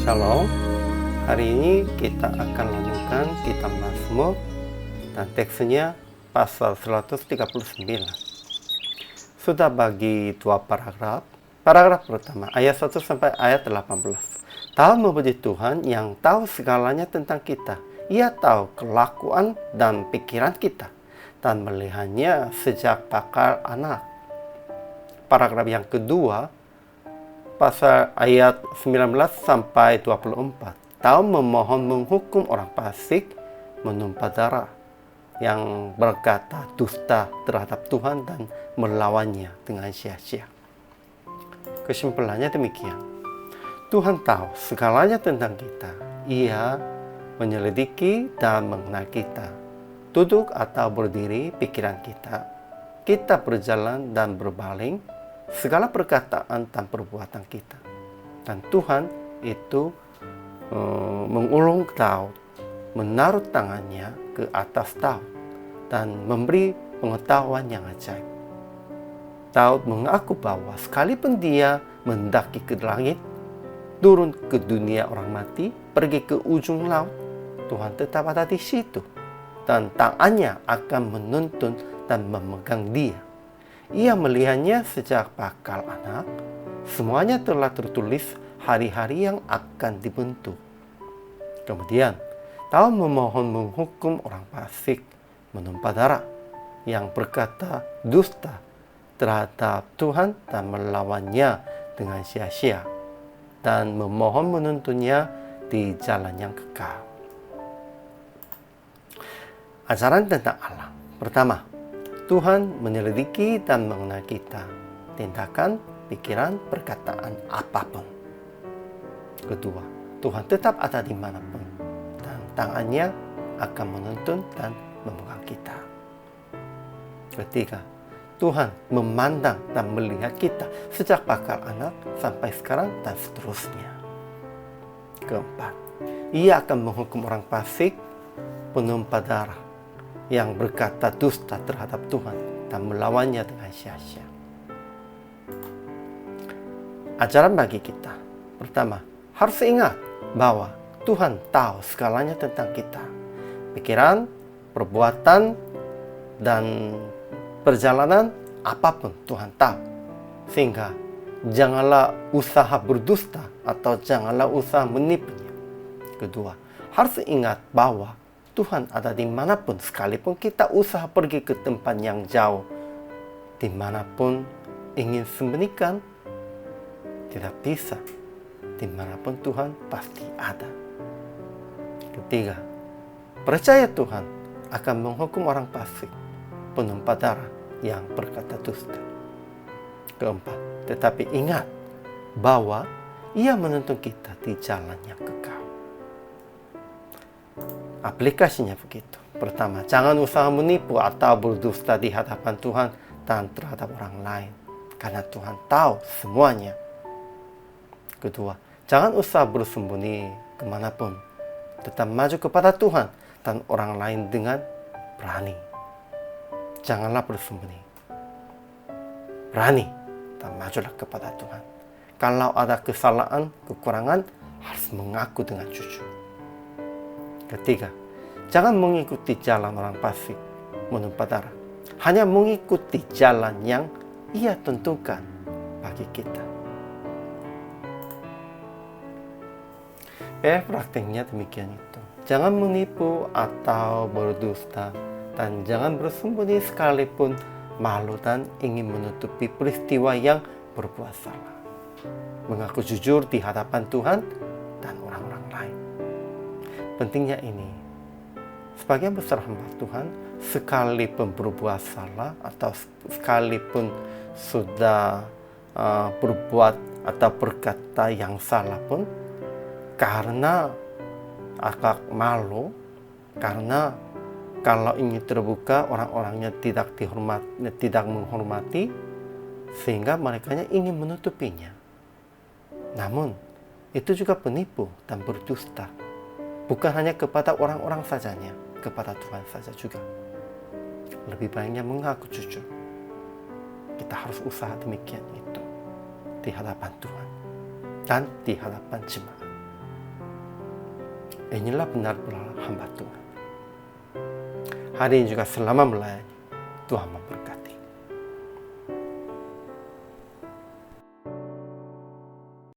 Shalom, hari ini kita akan lanjutkan kitab Mazmur dan teksnya pasal 139. Sudah bagi dua paragraf. Paragraf pertama, ayat 1 sampai ayat 18. Tahu memuji Tuhan yang tahu segalanya tentang kita. Ia tahu kelakuan dan pikiran kita dan melihatnya sejak bakal anak. Paragraf yang kedua, pasal ayat 19 sampai 24. Tahu memohon menghukum orang fasik, menumpah darah, yang berkata dusta terhadap Tuhan dan melawannya dengan sia-sia. Kesimpulannya demikian. Tuhan tahu segalanya tentang kita. Ia menyelidiki dan mengenal kita. Duduk atau berdiri pikiran kita. Kita berjalan dan berbaling, segala perkataan dan perbuatan kita. Dan Tuhan itu mengulung Daud, menaruh tangannya ke atas Daud dan memberi pengetahuan yang ajaib. Daud mengaku bahwa sekalipun dia mendaki ke langit, turun ke dunia orang mati, pergi ke ujung laut, Tuhan tetap ada di situ dan tangannya akan menuntun dan memegang dia. Ia melihatnya sejak bakal anak. Semuanya telah tertulis hari-hari yang akan dibentuk. Kemudian, Daud memohon menghukum orang fasik, menumpah darah, yang berkata dusta terhadap Tuhan dan melawannya dengan sia-sia, dan memohon menuntunnya di jalan yang kekal. Ajaran tentang Allah. Pertama, Tuhan menyelidiki dan mengenal kita, tindakan, pikiran, perkataan, apapun. Kedua, Tuhan tetap ada dimanapun, dan tangannya akan menuntun dan memegang kita. Ketiga, Tuhan memandang dan melihat kita sejak bakal anak sampai sekarang dan seterusnya. Keempat, Ia akan menghukum orang fasik, penumpah darah, yang berkata dusta terhadap Tuhan dan melawannya dengan sia-sia. Ajaran bagi kita. Pertama, harus ingat bahwa Tuhan tahu segalanya tentang kita. Pikiran, perbuatan, dan perjalanan apapun Tuhan tahu. Sehingga janganlah usaha berdusta atau janganlah usaha menipunya. Kedua, harus ingat bahwa Tuhan ada dimanapun, sekalipun kita usaha pergi ke tempat yang jauh, dimanapun ingin sembunyikan, tidak bisa. Dimanapun Tuhan pasti ada. Ketiga, percaya Tuhan akan menghukum orang fasik, penumpah darah, yang berkata dusta. Keempat, tetapi ingat bahwa Ia menuntun kita di jalan yang kekal. Aplikasinya begitu. Pertama, jangan usaha menipu atau berdusta di hadapan Tuhan dan terhadap orang lain, karena Tuhan tahu semuanya. Kedua, jangan usaha bersembunyi kemanapun. Tetap maju kepada Tuhan dan orang lain dengan berani. Janganlah bersembunyi. Berani dan majulah kepada Tuhan. Kalau ada kesalahan, kekurangan, harus mengaku dengan jujur. Ketiga, jangan mengikuti jalan orang fasik, menumpah darah. Hanya mengikuti jalan yang Ia tentukan bagi kita. Praktiknya demikian itu. Jangan menipu atau berdusta, dan jangan bersembunyi sekalipun malu dan ingin menutupi peristiwa yang berbuat salah. Mengaku jujur di hadapan Tuhan dan orang-orang lain. Pentingnya ini, sebagian besar hamba Tuhan, sekalipun berbuat salah atau sekalipun sudah berbuat atau berkata yang salah pun, karena agak malu, karena kalau ingin terbuka, orang-orangnya tidak menghormati, sehingga mereka ingin menutupinya. Namun, itu juga penipu dan berdusta. Bukan hanya kepada orang-orang sajanya, kepada Tuhan saja juga. Lebih baiknya mengaku jujur. Kita harus usaha demikian itu di hadapan Tuhan dan di hadapan jemaat. Inilah benar-benar hamba Tuhan. Hari ini juga selama melayani, Tuhan memberkati.